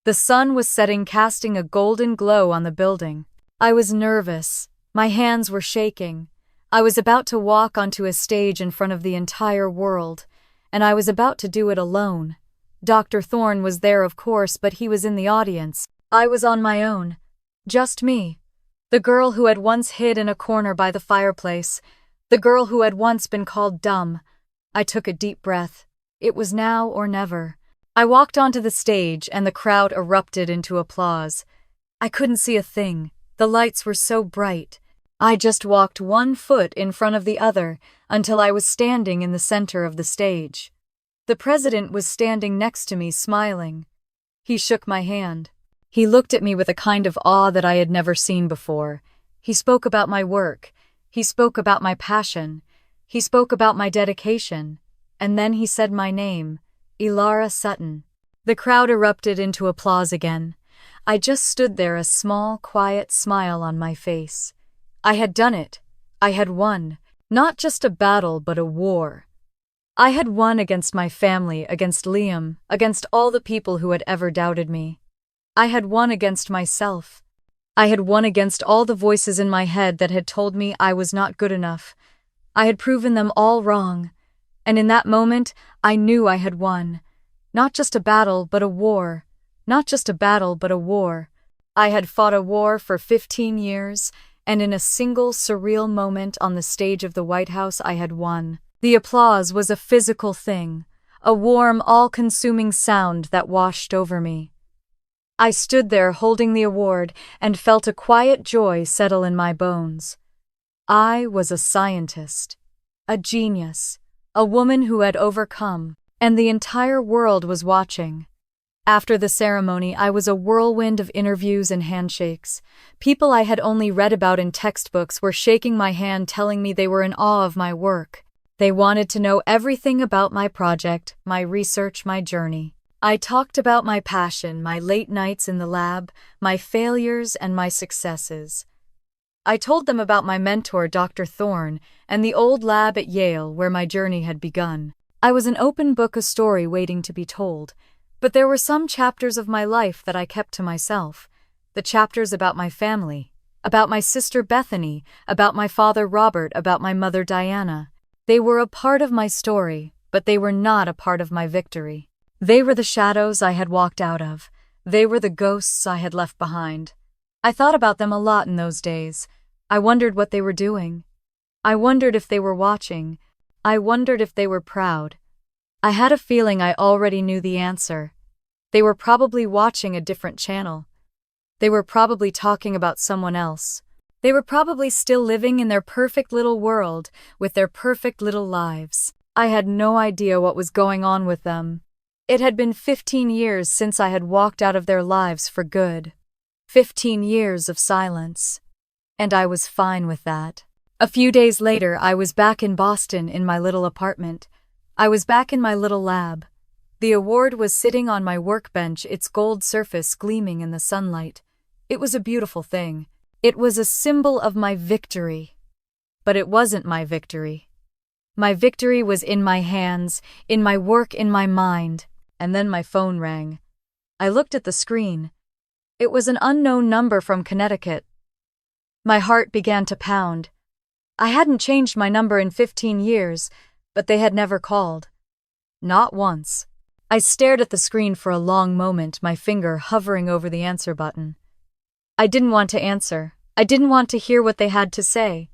The sun was setting, casting a golden glow on the building. I was nervous. My hands were shaking. I was about to walk onto a stage in front of the entire world, and I was about to do it alone. Dr. Thorne was there, of course, but he was in the audience. I was on my own. Just me. The girl who had once hid in a corner by the fireplace. The girl who had once been called dumb. I took a deep breath. It was now or never. I walked onto the stage and the crowd erupted into applause. I couldn't see a thing. The lights were so bright. I just walked one foot in front of the other until I was standing in the center of the stage. The president was standing next to me, smiling. He shook my hand. He looked at me with a kind of awe that I had never seen before. He spoke about my work. He spoke about my passion. He spoke about my dedication. And then he said my name, Ilara Sutton. The crowd erupted into applause again. I just stood there, a small, quiet smile on my face. I had done it. I had won. Not just a battle, but a war. I had won against my family, against Liam, against all the people who had ever doubted me. I had won against myself. I had won against all the voices in my head that had told me I was not good enough. I had proven them all wrong. And in that moment, I knew I had won. Not just a battle, but a war. Not just a battle, but a war. I had fought a war for 15 years, and in a single surreal moment on the stage of the White House, I had won. The applause was a physical thing, a warm, all-consuming sound that washed over me. I stood there holding the award and felt a quiet joy settle in my bones. I was a scientist, a genius, a woman who had overcome, and the entire world was watching. After the ceremony, I was a whirlwind of interviews and handshakes. People I had only read about in textbooks were shaking my hand, telling me they were in awe of my work. They wanted to know everything about my project, my research, my journey. I talked about my passion, my late nights in the lab, my failures and my successes. I told them about my mentor, Dr. Thorne, and the old lab at Yale where my journey had begun. I was an open book, a story waiting to be told. But there were some chapters of my life that I kept to myself. The chapters about my family. about my sister Bethany, about my father Robert, about my mother Diana. They were a part of my story, but they were not a part of my victory. They were the shadows I had walked out of. They were the ghosts I had left behind. I thought about them a lot in those days. I wondered what they were doing. I wondered if they were watching. I wondered if they were proud. I had a feeling I already knew the answer. They were probably watching a different channel. They were probably talking about someone else. They were probably still living in their perfect little world with their perfect little lives. I had no idea what was going on with them. It had been 15 years since I had walked out of their lives for good. 15 years of silence. And I was fine with that. A few days later, I was back in Boston in my little apartment. I was back in my little lab. The award was sitting on my workbench, its gold surface gleaming in the sunlight. It was a beautiful thing. It was a symbol of my victory. But it wasn't my victory. My victory was in my hands, in my work, in my mind. And then my phone rang. I looked at the screen. It was an unknown number from Connecticut. My heart began to pound. I hadn't changed my number in 15 years, but they had never called. Not once. I stared at the screen for a long moment, my finger hovering over the answer button. I didn't want to answer. I didn't want to hear what they had to say.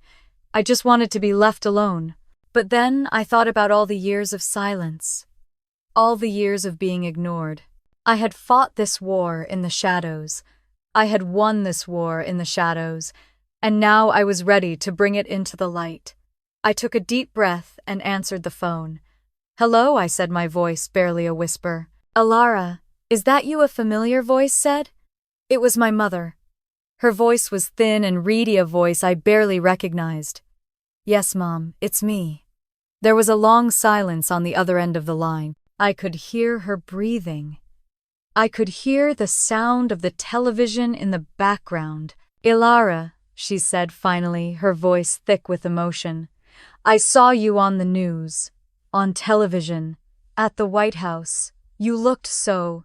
I just wanted to be left alone. But then I thought about all the years of silence. All the years of being ignored. I had fought this war in the shadows. I had won this war in the shadows. And now I was ready to bring it into the light. I took a deep breath and answered the phone. "Hello," I said, my voice barely a whisper. "Alara, is that you?" a familiar voice said. It was my mother. Her voice was thin and reedy, a voice I barely recognized. "Yes, Mom, it's me." There was a long silence on the other end of the line. I could hear her breathing. I could hear the sound of the television in the background. "Ilara," she said finally, her voice thick with emotion. "I saw you on the news, on television, at the White House. You looked so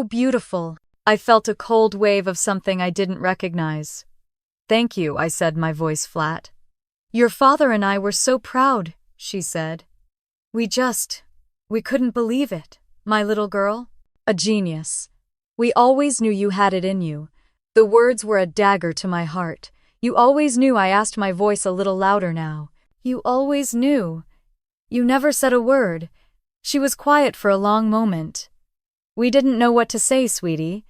beautiful." I felt a cold wave of something I didn't recognize. "Thank you," I said, my voice flat. "Your father and I were so proud," she said. We couldn't believe it. My little girl, a genius. We always knew you had it in you." The words were a dagger to my heart. "You always knew." I asked, my voice a little louder now. "You always knew. You never said a word." She was quiet for a long moment. "We didn't know what to say, sweetie.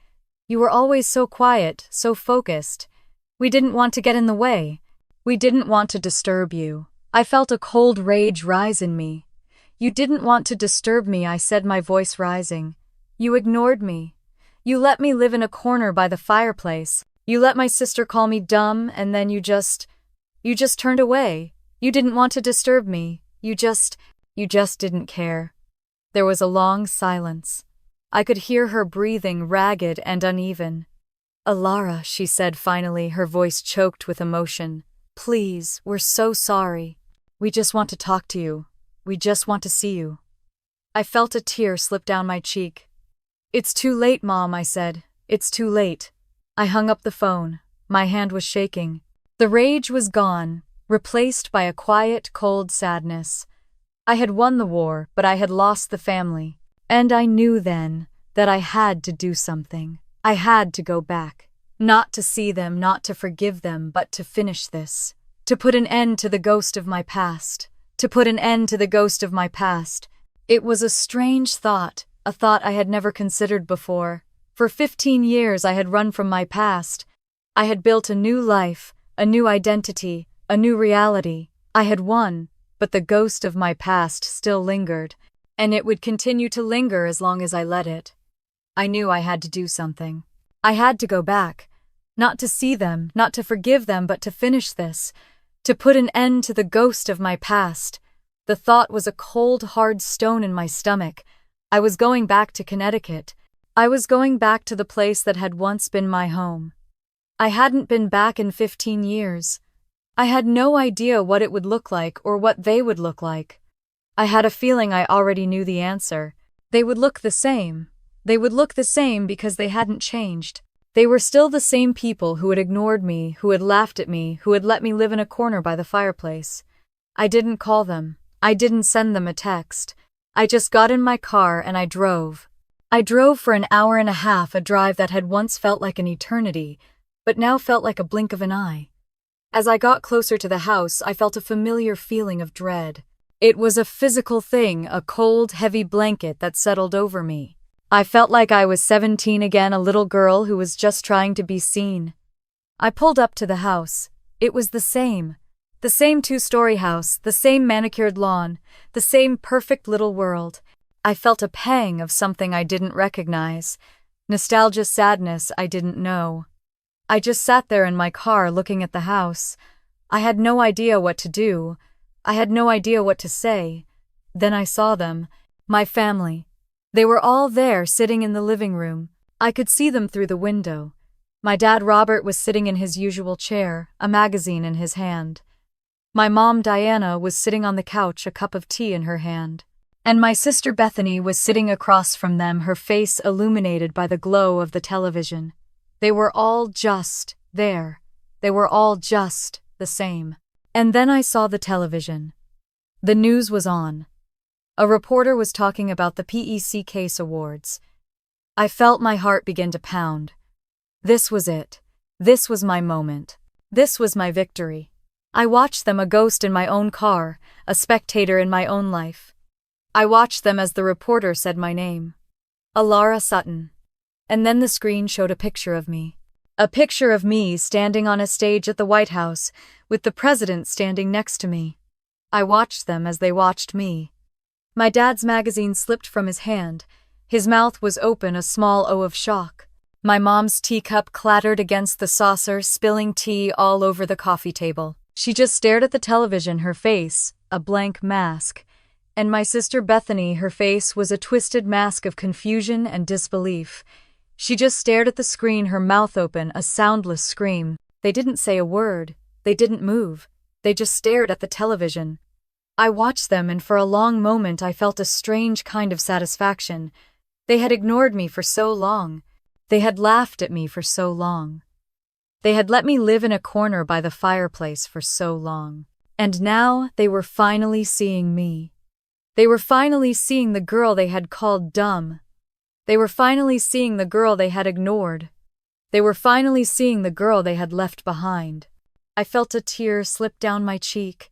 You were always so quiet, so focused. We didn't want to get in the way. We didn't want to disturb you." I felt a cold rage rise in me. "You didn't want to disturb me," I said, my voice rising. "You ignored me. You let me live in a corner by the fireplace. You let my sister call me dumb, and then you just turned away. You didn't want to disturb me. You just didn't care." There was a long silence. I could hear her breathing, ragged and uneven. "Alara," she said finally, her voice choked with emotion. "Please, we're so sorry. We just want to talk to you. We just want to see you." I felt a tear slip down my cheek. "It's too late, Mom," I said. "It's too late." I hung up the phone. My hand was shaking. The rage was gone, replaced by a quiet, cold sadness. I had won the war, but I had lost the family. And I knew then that I had to do something. I had to go back. Not to see them, not to forgive them, but to finish this. To put an end to the ghost of my past. To put an end to the ghost of my past. It was a strange thought, a thought I had never considered before. For 15 years I had run from my past. I had built a new life, a new identity, a new reality. I had won, but the ghost of my past still lingered. And it would continue to linger as long as I let it. I knew I had to do something. I had to go back. Not to see them, not to forgive them, but to finish this. To put an end to the ghost of my past. The thought was a cold, hard stone in my stomach. I was going back to Connecticut. I was going back to the place that had once been my home. I hadn't been back in 15 years. I had no idea what it would look like or what they would look like. I had a feeling I already knew the answer. They would look the same. They would look the same because they hadn't changed. They were still the same people who had ignored me, who had laughed at me, who had let me live in a corner by the fireplace. I didn't call them. I didn't send them a text. I just got in my car and I drove. I drove for an hour and a half, a drive that had once felt like an eternity, but now felt like a blink of an eye. As I got closer to the house, I felt a familiar feeling of dread. It was a physical thing, a cold, heavy blanket that settled over me. I felt like I was 17 again, a little girl who was just trying to be seen. I pulled up to the house. It was the same. The same two-story house, the same manicured lawn, the same perfect little world. I felt a pang of something I didn't recognize. Nostalgia, sadness I didn't know. I just sat there in my car looking at the house. I had no idea what to do. I had no idea what to say. Then I saw them. My family. They were all there, sitting in the living room. I could see them through the window. My dad Robert was sitting in his usual chair, a magazine in his hand. My mom Diana was sitting on the couch, a cup of tea in her hand. And my sister Bethany was sitting across from them, her face illuminated by the glow of the television. They were all just there. They were all just the same. And then I saw the television. The news was on. A reporter was talking about the PECASE awards. I felt my heart begin to pound. This was it. This was my moment. This was my victory. I watched them, a ghost in my own car, a spectator in my own life. I watched them as the reporter said my name. Alara Sutton. And then the screen showed a picture of me. A picture of me standing on a stage at the White House, with the president standing next to me. I watched them as they watched me. My dad's magazine slipped from his hand. His mouth was open, a small O of shock. My mom's teacup clattered against the saucer, spilling tea all over the coffee table. She just stared at the television, her face, a blank mask. And my sister Bethany, her face was a twisted mask of confusion and disbelief. She just stared at the screen, her mouth open, a soundless scream. They didn't say a word. They didn't move. They just stared at the television. I watched them, and for a long moment I felt a strange kind of satisfaction. They had ignored me for so long. They had laughed at me for so long. They had let me live in a corner by the fireplace for so long. And now they were finally seeing me. They were finally seeing the girl they had called dumb. They were finally seeing the girl they had ignored. They were finally seeing the girl they had left behind. I felt a tear slip down my cheek.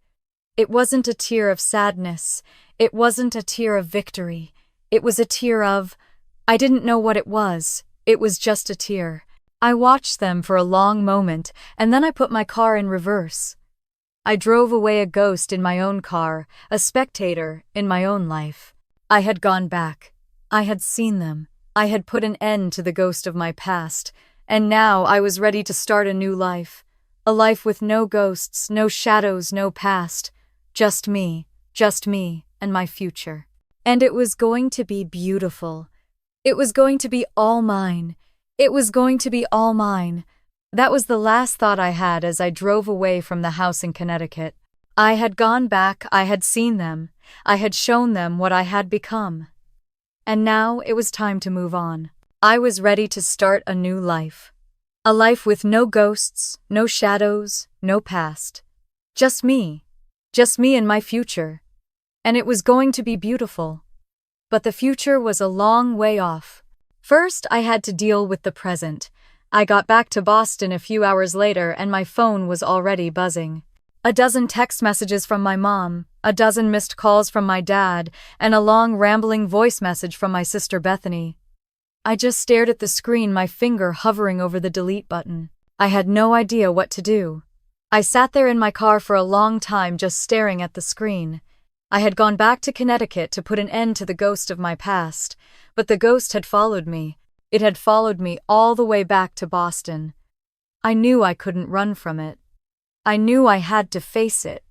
It wasn't a tear of sadness. It wasn't a tear of victory. It was a tear of... I didn't know what it was. It was just a tear. I watched them for a long moment, and then I put my car in reverse. I drove away, a ghost in my own car, a spectator in my own life. I had gone back. I had seen them. I had put an end to the ghost of my past, and now I was ready to start a new life. A life with no ghosts, no shadows, no past. Just me, and my future. And it was going to be beautiful. It was going to be all mine. It was going to be all mine. That was the last thought I had as I drove away from the house in Connecticut. I had gone back, I had seen them, I had shown them what I had become. And now it was time to move on. I was ready to start a new life. A life with no ghosts, no shadows, no past. Just me and my future. And it was going to be beautiful. But the future was a long way off. First, I had to deal with the present. I got back to Boston a few hours later and my phone was already buzzing. A dozen text messages from my mom, a dozen missed calls from my dad, and a long rambling voice message from my sister Bethany. I just stared at the screen, my finger hovering over the delete button. I had no idea what to do. I sat there in my car for a long time just staring at the screen. I had gone back to Connecticut to put an end to the ghost of my past, but the ghost had followed me. It had followed me all the way back to Boston. I knew I couldn't run from it. I knew I had to face it.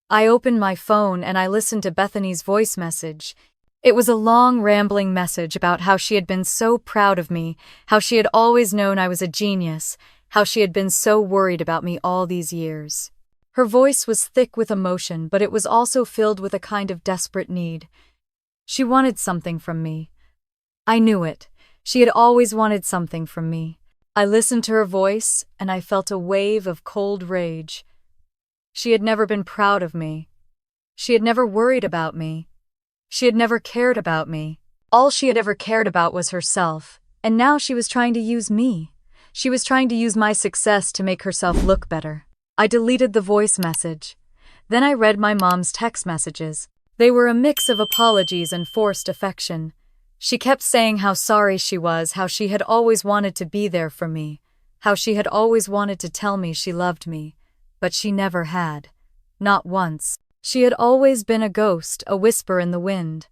I opened my phone and I listened to Bethany's voice message. It was a long, rambling message about how she had been so proud of me, how she had always known I was a genius, how she had been so worried about me all these years. Her voice was thick with emotion, but it was also filled with a kind of desperate need. She wanted something from me. I knew it. She had always wanted something from me. I listened to her voice, and I felt a wave of cold rage. She had never been proud of me. She had never worried about me. She had never cared about me. All she had ever cared about was herself, and now she was trying to use me. She was trying to use my success to make herself look better. I deleted the voice message. Then I read my mom's text messages. They were a mix of apologies and forced affection. She kept saying how sorry she was, how she had always wanted to be there for me, how she had always wanted to tell me she loved me, but she never had. Not once. She had always been a ghost, a whisper in the wind.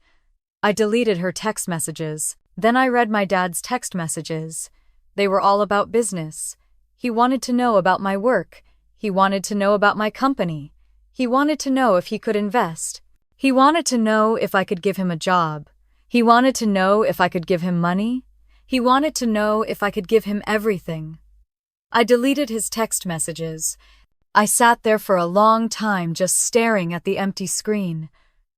I deleted her text messages. Then I read my dad's text messages. They were all about business. He wanted to know about my work. He wanted to know about my company. He wanted to know if he could invest. He wanted to know if I could give him a job. He wanted to know if I could give him money. He wanted to know if I could give him everything. I deleted his text messages. I sat there for a long time just staring at the empty screen.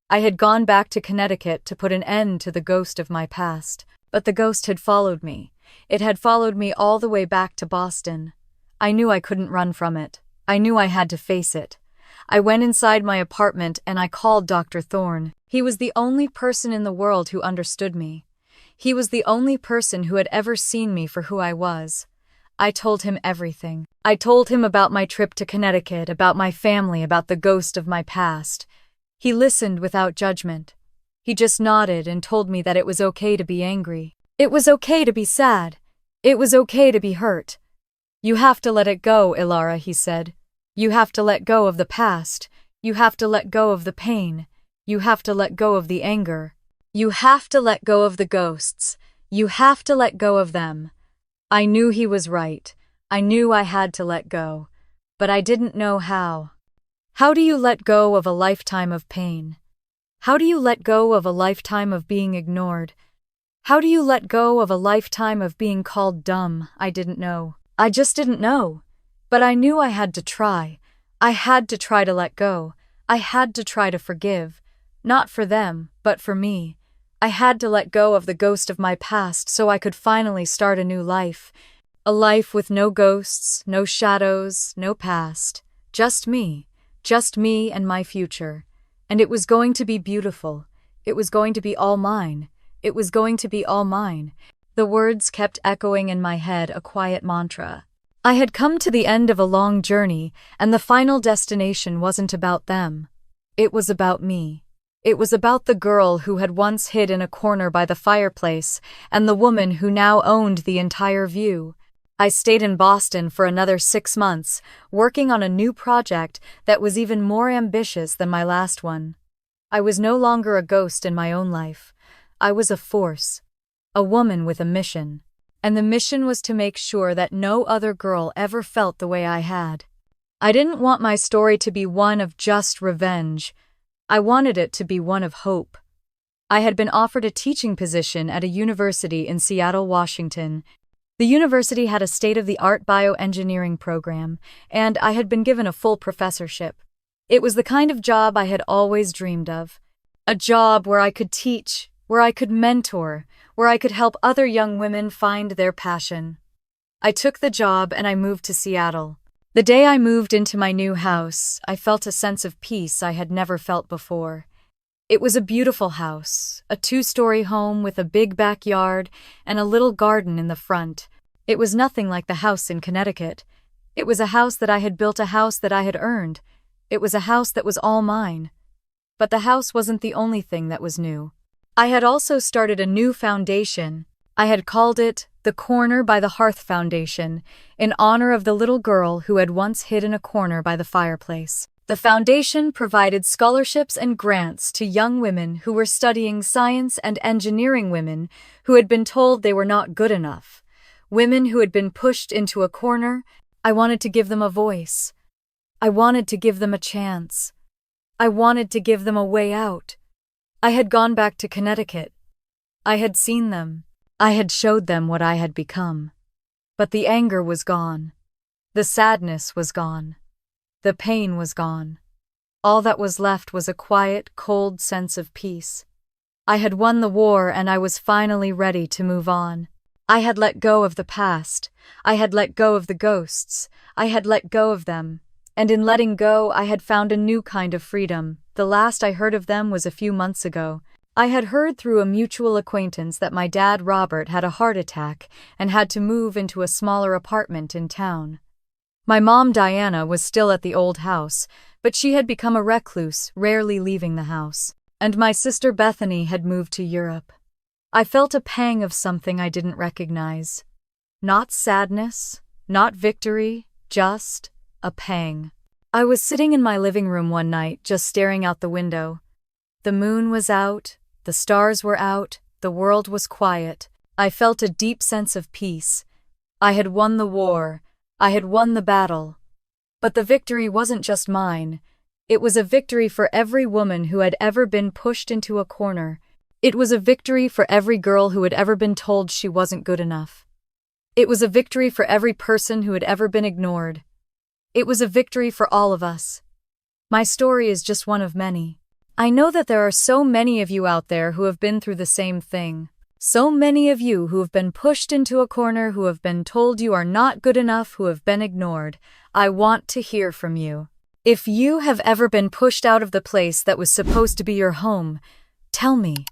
I had gone back to Connecticut to put an end to the ghost of my past, but the ghost had followed me. It had followed me all the way back to Boston. I knew I couldn't run from it. I knew I had to face it. I went inside my apartment and I called Dr. Thorne. He was the only person in the world who understood me. He was the only person who had ever seen me for who I was. I told him everything. I told him about my trip to Connecticut, about my family, about the ghost of my past. He listened without judgment. He just nodded and told me that it was okay to be angry. It was okay to be sad. It was okay to be hurt. You have to let it go, Ilara, he said. You have to let go of the past. You have to let go of the pain. You have to let go of the anger. You have to let go of the ghosts. You have to let go of them. I knew he was right. I knew I had to let go. But I didn't know how. How do you let go of a lifetime of pain? How do you let go of a lifetime of being ignored? How do you let go of a lifetime of being called dumb? I didn't know. I just didn't know. But I knew I had to try. I had to try to let go. I had to try to forgive. Not for them, but for me. I had to let go of the ghost of my past so I could finally start a new life. A life with no ghosts, no shadows, no past. Just me and my future. And it was going to be beautiful. It was going to be all mine. It was going to be all mine. The words kept echoing in my head, a quiet mantra. I had come to the end of a long journey, and the final destination wasn't about them. It was about me. It was about the girl who had once hid in a corner by the fireplace, and the woman who now owned the entire view. I stayed in Boston for another 6 months, working on a new project that was even more ambitious than my last one. I was no longer a ghost in my own life. I was a force. A woman with a mission. And the mission was to make sure that no other girl ever felt the way I had. I didn't want my story to be one of just revenge. I wanted it to be one of hope. I had been offered a teaching position at a university in Seattle, Washington. The university had a state-of-the-art bioengineering program, and I had been given a full professorship. It was the kind of job I had always dreamed of. A job where I could teach, where I could mentor, where I could help other young women find their passion. I took the job and I moved to Seattle. The day I moved into my new house, I felt a sense of peace I had never felt before. It was a beautiful house, a 2-story home with a big backyard and a little garden in the front. It was nothing like the house in Connecticut. It was a house that I had built, a house that I had earned. It was a house that was all mine. But the house wasn't the only thing that was new. I had also started a new foundation. I had called it the Corner by the Hearth Foundation, in honor of the little girl who had once hid in a corner by the fireplace. The foundation provided scholarships and grants to young women who were studying science and engineering, women who had been told they were not good enough, women who had been pushed into a corner. I wanted to give them a voice. I wanted to give them a chance. I wanted to give them a way out. I had gone back to Connecticut. I had seen them. I had showed them what I had become. But the anger was gone. The sadness was gone. The pain was gone. All that was left was a quiet, cold sense of peace. I had won the war and I was finally ready to move on. I had let go of the past. I had let go of the ghosts. I had let go of them. And in letting go, I had found a new kind of freedom. The last I heard of them was a few months ago. I had heard through a mutual acquaintance that my dad Robert had a heart attack and had to move into a smaller apartment in town. My mom Diana was still at the old house, but she had become a recluse, rarely leaving the house. And my sister Bethany had moved to Europe. I felt a pang of something I didn't recognize. Not sadness, not victory, just a pang. I was sitting in my living room one night, just staring out the window. The moon was out, the stars were out, the world was quiet. I felt a deep sense of peace. I had won the war. I had won the battle. But the victory wasn't just mine. It was a victory for every woman who had ever been pushed into a corner. It was a victory for every girl who had ever been told she wasn't good enough. It was a victory for every person who had ever been ignored. It was a victory for all of us. My story is just one of many. I know that there are so many of you out there who have been through the same thing. So many of you who have been pushed into a corner, who have been told you are not good enough, who have been ignored. I want to hear from you. If you have ever been pushed out of the place that was supposed to be your home, tell me.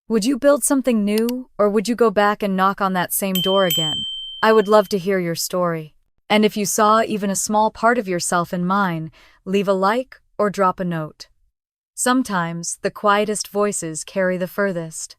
Would you build something new, or would you go back and knock on that same door again? I would love to hear your story. And if you saw even a small part of yourself in mine, leave a like or drop a note. Sometimes the quietest voices carry the furthest.